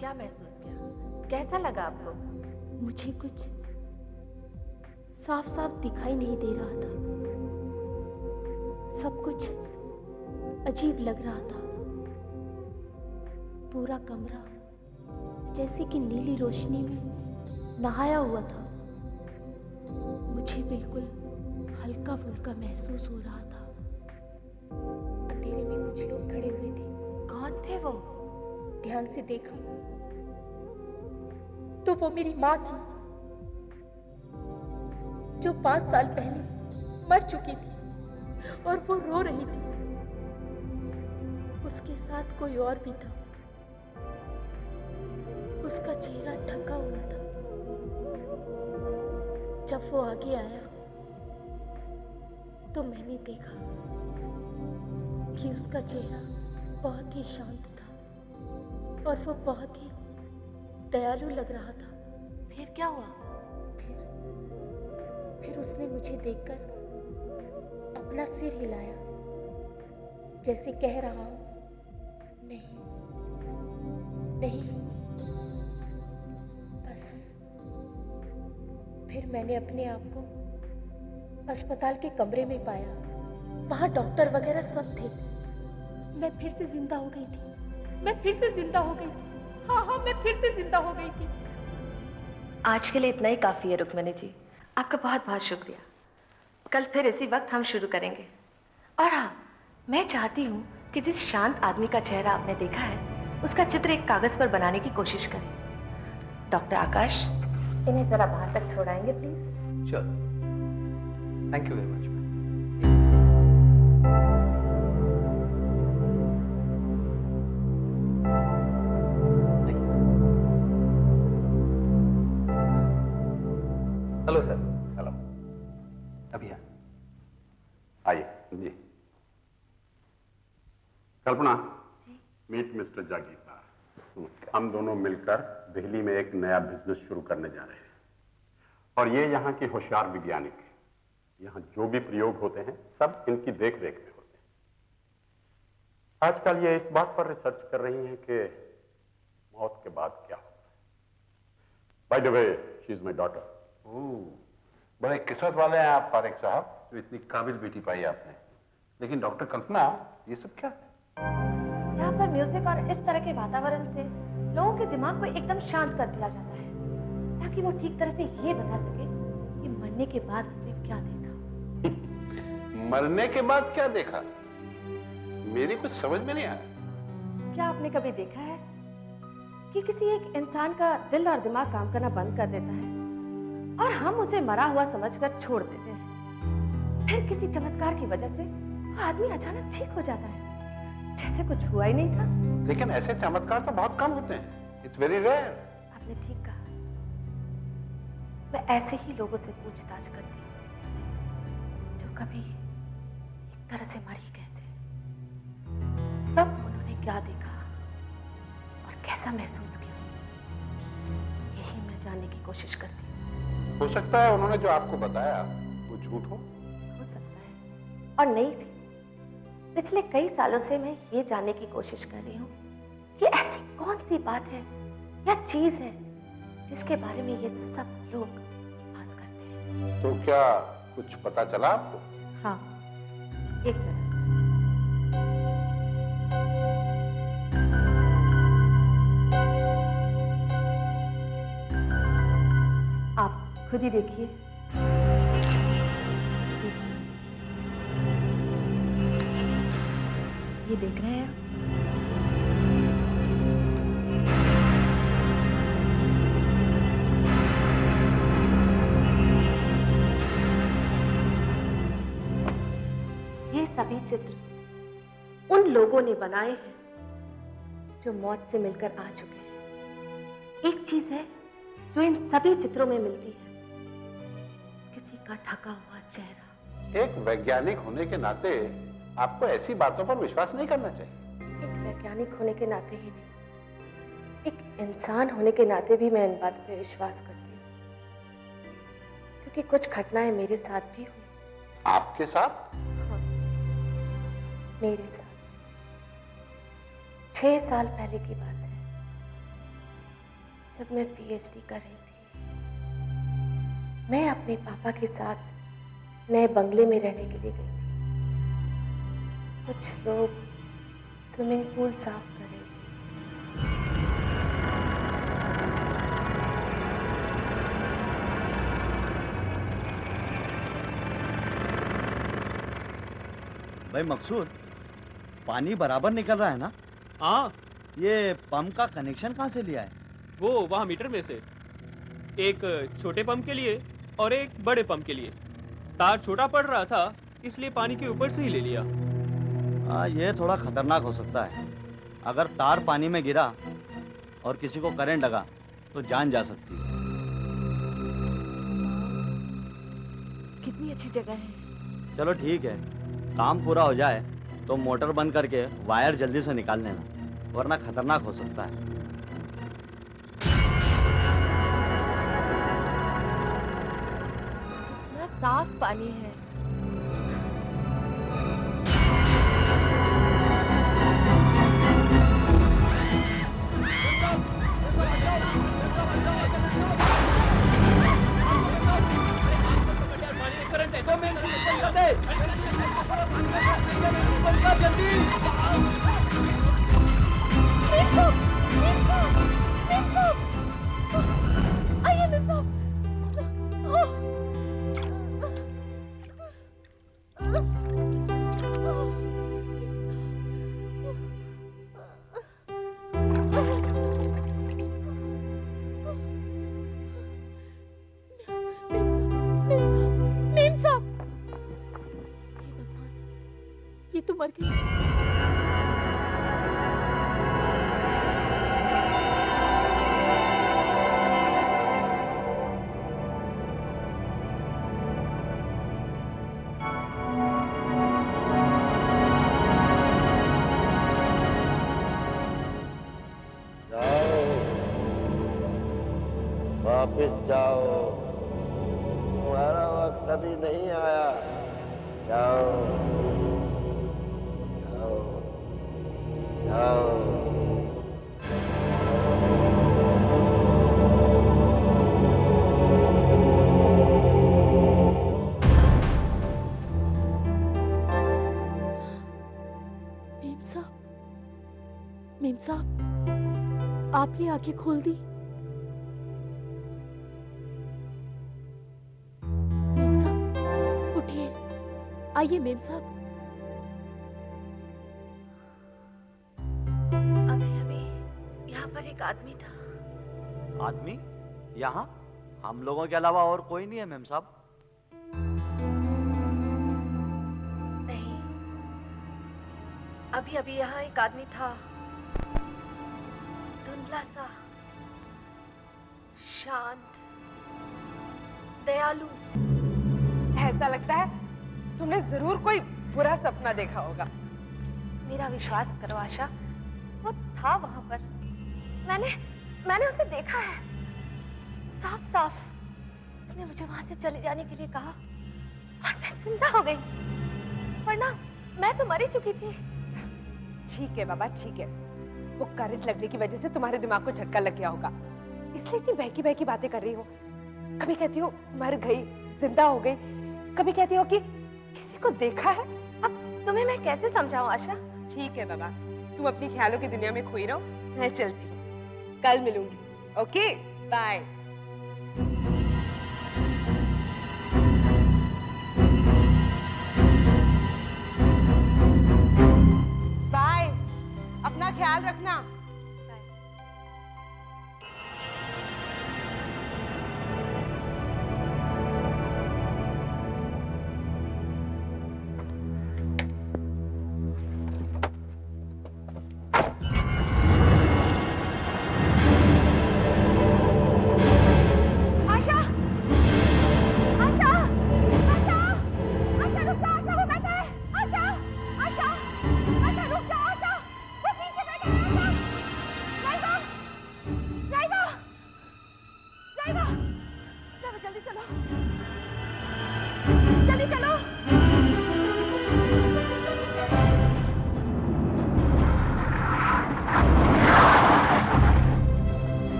क्या महसूस किया? कैसा लगा आपको? मुझे कुछ साफ साफ दिखाई नहीं दे रहा था। सब कुछ अजीब लग रहा था। पूरा कमरा जैसे कि नीली रोशनी में नहाया हुआ था। मुझे बिल्कुल हल्का फुल्का महसूस हो रहा था। अंधेरे में कुछ लोग खड़े हुए थे। कौन थे वो? ध्यान से देखा तो वो मेरी माँ थी, जो 5 साल पहले मर चुकी थी, और वो रो रही थी। उसके साथ कोई और भी था। उसका चेहरा ढका हुआ था। जब वो आगे आया तो मैंने देखा कि उसका चेहरा बहुत ही शांत था और वो बहुत ही दयालु लग रहा था। फिर क्या हुआ? फिर उसने मुझे देखकर अपना सिर हिलाया, जैसे कह रहा हो, नहीं नहीं। बस फिर मैंने अपने आप को अस्पताल के कमरे में पाया। वहां डॉक्टर वगैरह सब थे। मैं फिर से जिंदा हो गई थी। मैं फिर से जिंदा हो गई थी। हाँ, मैं फिर से जिंदा हो गई थी। आज के लिए इतना ही काफ़ी है रुक्मिणी जी। आपका बहुत बहुत शुक्रिया। कल फिर इसी वक्त हम शुरू करेंगे। और हाँ, मैं चाहती हूँ कि जिस शांत आदमी का चेहरा आपने देखा है, उसका चित्र एक कागज़ पर बनाने की कोशिश करें। डॉक्टर आकाश, इन्हें ज़रा बाहर तक छोड़ाएंगे please? Sure, thank you very much. Hello sir. Hello. अभी आइए जी। कल्पना, मीट मिस्टर जागीरदार। हम दोनों मिलकर दिल्ली में एक नया बिजनेस शुरू करने जा रहे हैं, और ये यहाँ के होशियार वैज्ञानिक हैं। यहाँ जो भी प्रयोग होते हैं सब इनकी देख रेख में होते हैं। आजकल ये इस बात पर रिसर्च कर रही हैं कि मौत के बाद क्या होता है। By the way, she is my daughter. बड़े किस्मत वाले हैं आप फारिक साहब, जो इतनी काबिल बेटी पाई आपने। लेकिन डॉक्टर कल्पना, ये सब क्या है? यहाँ पर म्यूजिक और इस तरह के वातावरण से लोगों के दिमाग को एकदम शांत कर दिया जाता है, ताकि वो ठीक तरह से ये बता सके कि मरने के बाद उसने क्या देखा। मरने के बाद क्या देखा? मेरी कुछ समझ में नहीं आया। क्या आपने कभी देखा है कि किसी एक इंसान का दिल और दिमाग काम करना बंद कर देता है और हम उसे मरा हुआ समझकर छोड़ देते हैं? फिर किसी चमत्कार की वजह से वो आदमी अचानक ठीक हो जाता है, जैसे कुछ हुआ ही नहीं था। लेकिन ऐसे चमत्कार तो बहुत कम होते हैं। It's very rare. आपने ठीक कहा। मैं ऐसे ही लोगों से पूछताछ करती हूँ जो कभी एक तरह से मर ही गए थे। तब उन्होंने क्या देखा और कैसा महसूस किया, यही मैं जानने की कोशिश करती हूँ। हो सकता है उन्होंने जो आपको बताया वो झूठ हो सकता है और नहीं भी। पिछले कई सालों से मैं ये जानने की कोशिश कर रही हूँ कि ऐसी कौन सी बात है या चीज है जिसके बारे में ये सब लोग बात करते हैं। तो क्या कुछ पता चला आपको? हाँ, एक मिनट। आप खुद ही देखिए। ये देख रहे हैं आप? ये सभी चित्र उन लोगों ने बनाए हैं जो मौत से मिलकर आ चुके हैं। एक चीज है जो इन सभी चित्रों में मिलती है, किसी का ढका हुआ चेहरा। एक वैज्ञानिक होने के नाते आपको ऐसी बातों पर विश्वास नहीं करना चाहिए। एक वैज्ञानिक होने के नाते ही नहीं, एक इंसान होने के नाते भी मैं इन बातों पर विश्वास करती हूँ, क्योंकि कुछ घटनाएं मेरे साथ भी हुई। आपके साथ? हाँ, मेरे साथ। 6 साल पहले की बात है। जब मैं पीएचडी कर रही थी, मैं अपने पापा के साथ नए बंगले में रहने के लिए गई थी। कुछ लोग स्विमिंग पूल साफ कर रहे थे। भाई मकसूद, पानी बराबर निकल रहा है ना? हाँ, ये पंप का कनेक्शन कहाँ से लिया है? वो वहाँ मीटर में से एक छोटे पंप के लिए और एक बड़े पंप के लिए। तार छोटा पड़ रहा था, इसलिए पानी के ऊपर से ही ले लिया। हाँ, ये थोड़ा खतरनाक हो सकता है। अगर तार पानी में गिरा और किसी को करंट लगा तो जान जा सकती है। कितनी अच्छी जगह है। चलो ठीक है, काम पूरा हो जाए तो मोटर बंद करके वायर जल्दी से निकाल लेना, वरना खतरनाक हो सकता है। कितना साफ पानी है। ये तो मर गई। वापिस जाओ, तुम्हारा वक्त अभी नहीं आया। जाओ जाओ जाओ। मेम साहब, आपने आंखें खोल दी। मेम साहब उठिए, आइए मेम साहब। अभी अभी यहाँ पर एक आदमी था। आदमी? यहाँ हम लोगों के अलावा और कोई नहीं है मेम साहब? नहीं, अभी अभी यहाँ एक आदमी था, धुंधला सा, शांत, दयालु। ऐसा लगता है तुमने जरूर कोई बुरा सपना देखा होगा। मेरा विश्वास करो आशा, वो था वहां पर। मैंने उसे देखा है, साफ साफ। उसने मुझे वहां से चले जाने के लिए कहा और मैं जिंदा हो गई, वरना मैं तो मर ही चुकी थी। ठीक है बाबा, ठीक है। वो करंट लगने की वजह से तुम्हारे दिमाग को झटका लग गया होगा, इसलिए इतनी बहकी बहकी बातें कर रही हो। कभी कहती हो मर गई, जिंदा हो गई, कभी कहती हो कि किसी को देखा है। अब तुम्हें मैं कैसे समझाऊं आशा? ठीक है बाबा, तुम अपनी ख्यालों की दुनिया में खोई रहो, मैं चलती हूँ। कल मिलूंगी। Okay, bye. बाय, अपना ख्याल रखना।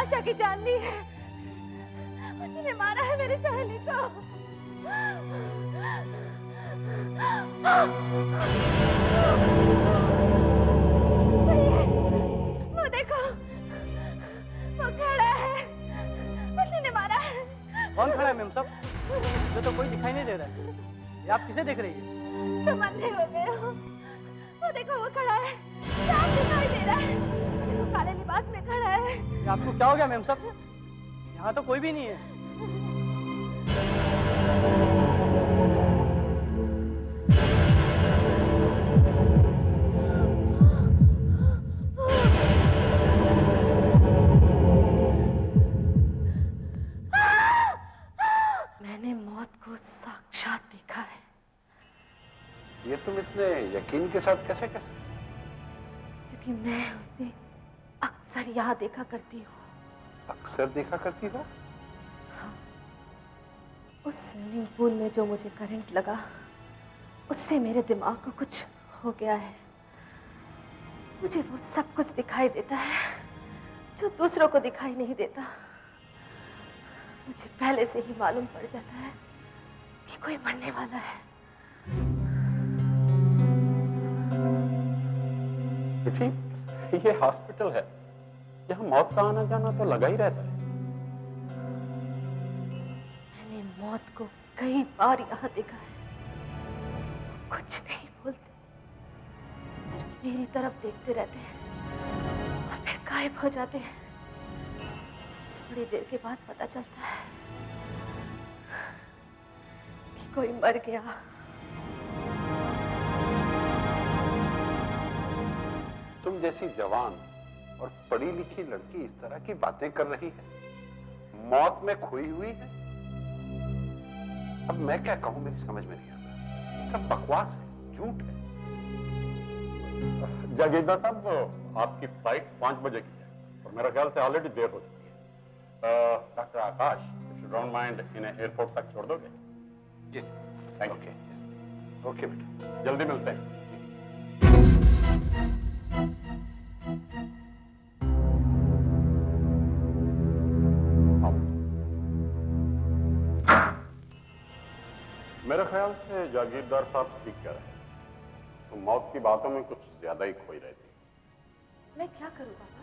आशा की जान ली है। उसी ने मारा है मेरी सहेली को। वो देखो, वो खड़ा है, उसी ने मारा है। कौन खड़ा है मेम साहब? मुझे तो कोई दिखाई नहीं दे रहा है। ये आप किसे देख रही है? तुम अंधे हो गए हो। वो देखो, वो खड़ा है, साफ दिखाई दे रहा है। वो काले लिबास में खड़ा है। ये आपको क्या हो गया मेम साहब? यहाँ तो कोई भी नहीं है। मैंने मौत को साक्षात देखा है। ये तुम इतने यकीन के साथ कैसे कह सकते? क्योंकि मैं उसे अक्सर यहाँ देखा करती हूँ। अक्सर देखा करती हो? उस स्विमिंग पूल में जो मुझे करंट लगा, उससे मेरे दिमाग को कुछ हो गया है। मुझे वो सब कुछ दिखाई देता है जो दूसरों को दिखाई नहीं देता। मुझे पहले से ही मालूम पड़ जाता है कि कोई मरने वाला है। बेटी, ये हॉस्पिटल है, यहाँ मौत का आना जाना तो लगा ही रहता है। मैंने मौत को कई बार यहाँ देखा है। कुछ नहीं बोलते, सिर्फ मेरी तरफ देखते रहते हैं और फिर गायब हो जाते हैं। थोड़ी देर के बाद पता चलता है कि कोई मर गया। तुम जैसी जवान और पढ़ी लिखी लड़की इस तरह की बातें कर रही है, मौत में खोई हुई है। अब मैं क्या कहूं, मेरी समझ में नहीं आता। ये सब बकवास है, झूठ है। जागीरदार साहब, आपकी फ्लाइट 5 बजे की है और मेरा ख्याल से ऑलरेडी देर हो चुकी है। Doctor Akash, if you don't mind, इन्हें एयरपोर्ट तक छोड़ दोगे? जी। थैंक ओके ओके बेटा, यू। जल्दी मिलते हैं। मेरे ख्याल से जागीरदार साहब ठीक कह रहे हैं, तो मौत की बातों में कुछ ज्यादा ही खोई रहती है। मैं क्या करूं बाबा?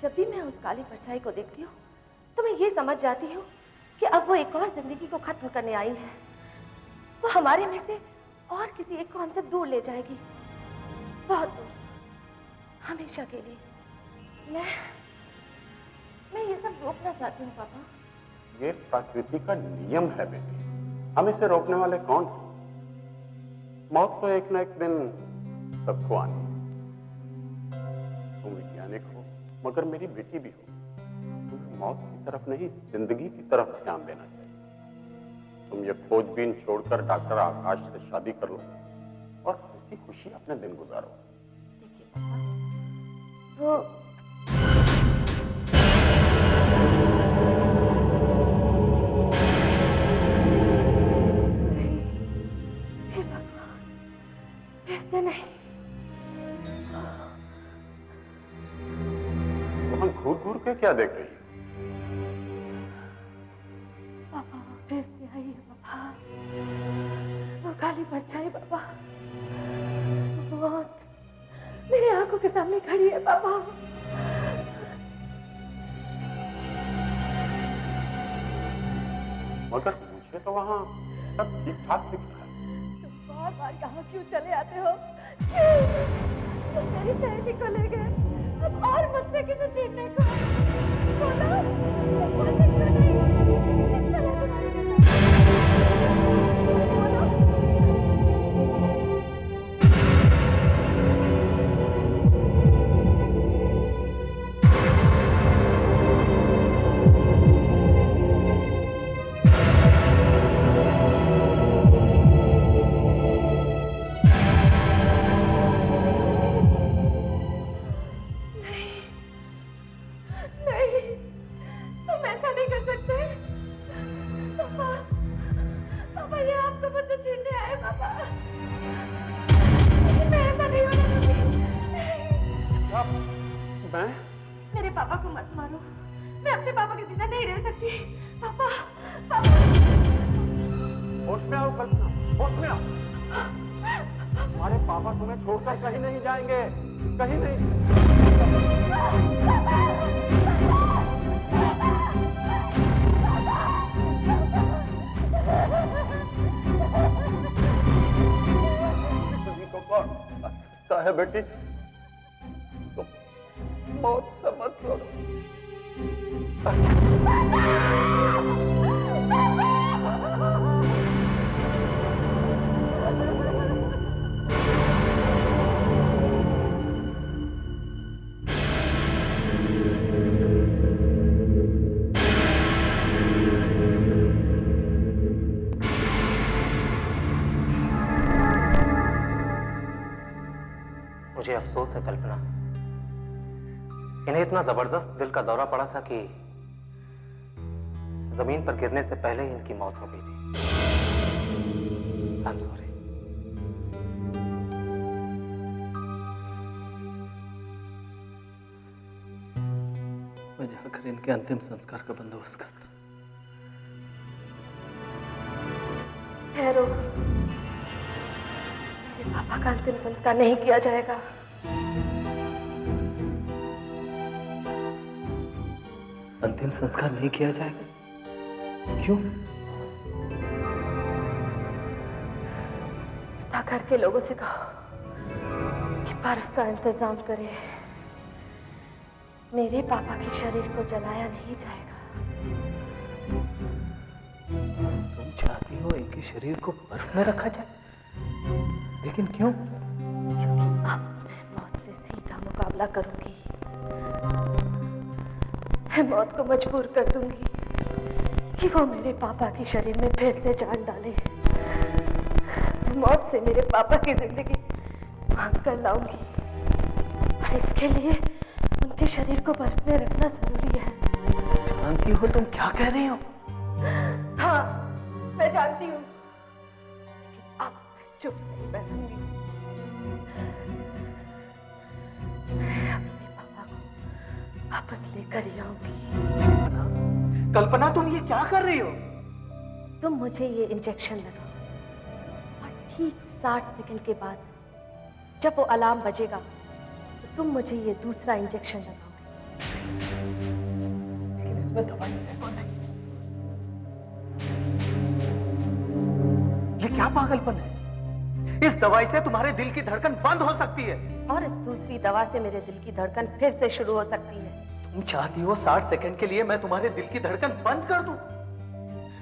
जब भी मैं उस काली परछाई को देखती हूँ तो मैं ये समझ जाती हूँ कि अब वो एक और जिंदगी को खत्म करने आई है। वो हमारे में से और किसी एक को हमसे दूर ले जाएगी, बहुत दूर, हमेशा के लिए। मैं ये सब रोकना चाहती हूँ पापा। ये प्रकृति का नियम है बेटी, हम इसे रोकने वाले कौन हैं? मौत तो एक न एक दिन सबको आनी है। तुम वैज्ञानिक हो, मगर मेरी बेटी भी हो। तुम्हें मौत की तरफ नहीं, जिंदगी की तरफ ध्यान देना चाहिए। तुम ये खोजबीन छोड़कर डॉक्टर आकाश से शादी कर लो और खुशी खुशी अपने दिन गुजारो। देखिए पापा, वो हे भगवान, फिर से नहीं। वहां घूर घूर के क्या देख रही है? पापा वो फिर से आई है पापा, वो काली परछाई पापा, मौत मेरी आंखों के सामने खड़ी है पापा। मगर मुझे तो वहां सब ठीक ठाक दिख रहा है। तुम बार बार यहाँ क्यों चले आते हो? क्यों? तुम मेरी सहेली को ले गए, अब और मुझसे किसे छीनने को? बोलो, तुम बोलते क्यों नहीं? किस तरह तुम्हारे साथ? बोलो। नहीं, तुम ऐसा नहीं कर सकते। पापा, पापा ये आपको मुझसे छीनने आए पापा। मैं ऐसा नहीं होने दूंगी। मैं मेरे पापा को मत मारो, मैं अपने पापा के बिना नहीं रह सकती। पापा, पापा। होश में आओ कल्पना, होश में आओ। हमारे पापा तुम्हें छोड़कर कहीं नहीं जाएंगे, कहीं नहीं। को कौन आ सकता है बेटी? तुम मौत से मत लड़ो। मुझे अफसोस है कल्पना, इन्हें इतना जबरदस्त दिल का दौरा पड़ा था कि जमीन पर गिरने से पहले ही इनकी मौत हो गई थी। I am sorry. मैं जाकर इनके अंतिम संस्कार का बंदोबस्त करता। ठहरो, मेरे पापा का अंतिम संस्कार नहीं किया जाएगा। अंतिम संस्कार नहीं किया जाएगा? क्यों? घर के लोगों से कहो कि बर्फ का इंतजाम करे। मेरे पापा के शरीर को जलाया नहीं जाएगा। तुम चाहती हो इनके शरीर को बर्फ में रखा जाए, लेकिन क्यों? क्योंकि अब मैं मौत से सीधा मुकाबला करूंगी। मैं मौत को मजबूर कर दूंगी कि वो मेरे पापा के शरीर में फिर से जान डाले। मैं मौत से मेरे पापा की जिंदगी मांग कर लाऊंगी, और इसके लिए उनके शरीर को बर्फ में रखना जरूरी है। जानती हो तुम क्या कह रही हो? हाँ, मैं जानती हूँ, लेकिन अब मैं चुप नहीं बैठूंगी। मैं अपने पापा को वापस लेकर ही आऊंगी। कल्पना, तुम ये क्या कर रही हो? तुम मुझे ये इंजेक्शन लगाओ, और ठीक 60 सेकंड के बाद जब वो अलार्म बजेगा तो तुम मुझे ये दूसरा इंजेक्शन लगाओगे। लेकिन इसमें दवाई है कौन सी? ये क्या पागलपन है? इस दवाई से तुम्हारे दिल की धड़कन बंद हो सकती है, और इस दूसरी दवा से मेरे दिल की धड़कन फिर से शुरू हो सकती है। तुम चाहती हो 60 सेकंड के लिए मैं तुम्हारे दिल की धड़कन बंद कर दूं?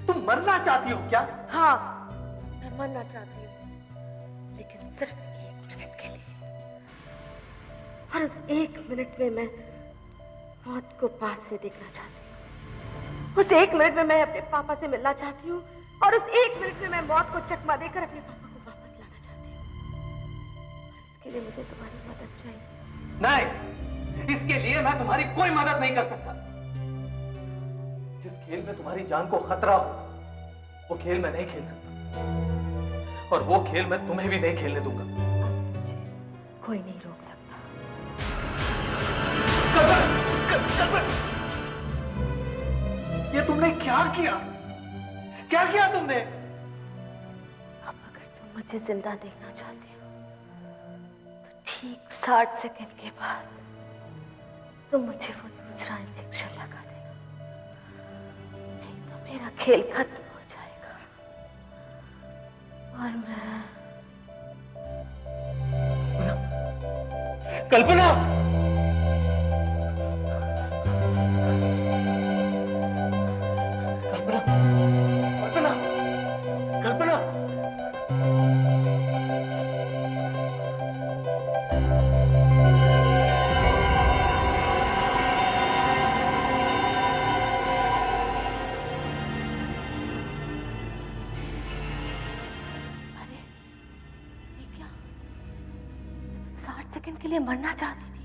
तुम मरना चाहती हो क्या? हाँ, मैं मरना चाहती हूँ, लेकिन सिर्फ 1 मिनट के लिए। और उस 1 मिनट में मैं मौत को पास से देखना चाहती हूँ। उस 1 मिनट में मैं अपने पापा से मिलना चाहती हूँ, और उस 1 मिनट में मैं मौत को चकमा देकर अपने पापा को वापस लाना चाहती हूँ। और इसके लिए मुझे तुम्हारी मदद चाहिए। नहीं, इसके लिए मैं तुम्हारी कोई मदद नहीं कर सकता। जिस खेल में तुम्हारी जान को खतरा हो, वो खेल मैं नहीं खेल सकता, और वो खेल मैं तुम्हें भी नहीं खेलने दूंगा। कोई नहीं रोक सकता। ये तुमने क्या किया? क्या किया तुमने? अब अगर तुम मुझे जिंदा देखना चाहते हो तो ठीक 60 सेकंड के बाद तुम मुझे वो दूसरा इंजेक्शन लगा देना, नहीं तो मेरा खेल खत्म हो जाएगा और मैं कल्पना, कल्पना, कल्पना, कल्पना, अरे ये क्या? मैं तो 60 सेकंड के लिए मरना चाहती थी,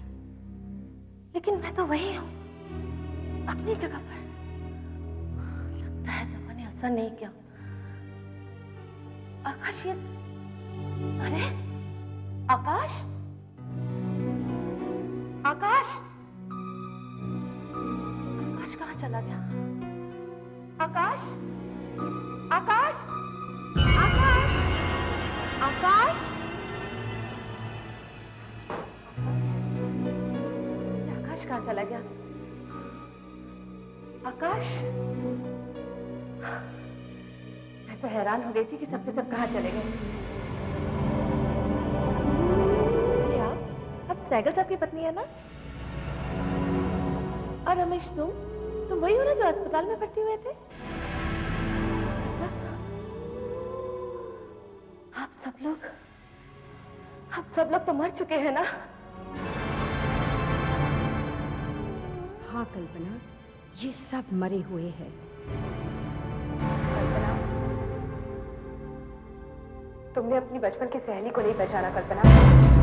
लेकिन मैं तो वही हूं, अपनी जगह पर। लगता है दवा ने असर नहीं किया। आकाश, ये अरे आकाश, आकाश, आकाश कहाँ चला गया? आकाश, आकाश, आकाश, आकाश, ये आकाश कहाँ चला गया? आकाश, मैं तो हैरान हो गई थी कि सबके सब कहाँ चले गए। अरे आप सैगल साहब की पत्नी है ना? और रमेश तुम वही हो ना जो अस्पताल में भर्ती हुए थे? आप सब लोग तो मर चुके हैं ना? हाँ कल्पना, ये सब मरे हुए हैं। कल्पना, तुमने अपनी बचपन की सहेली को नहीं पहचाना कल्पना।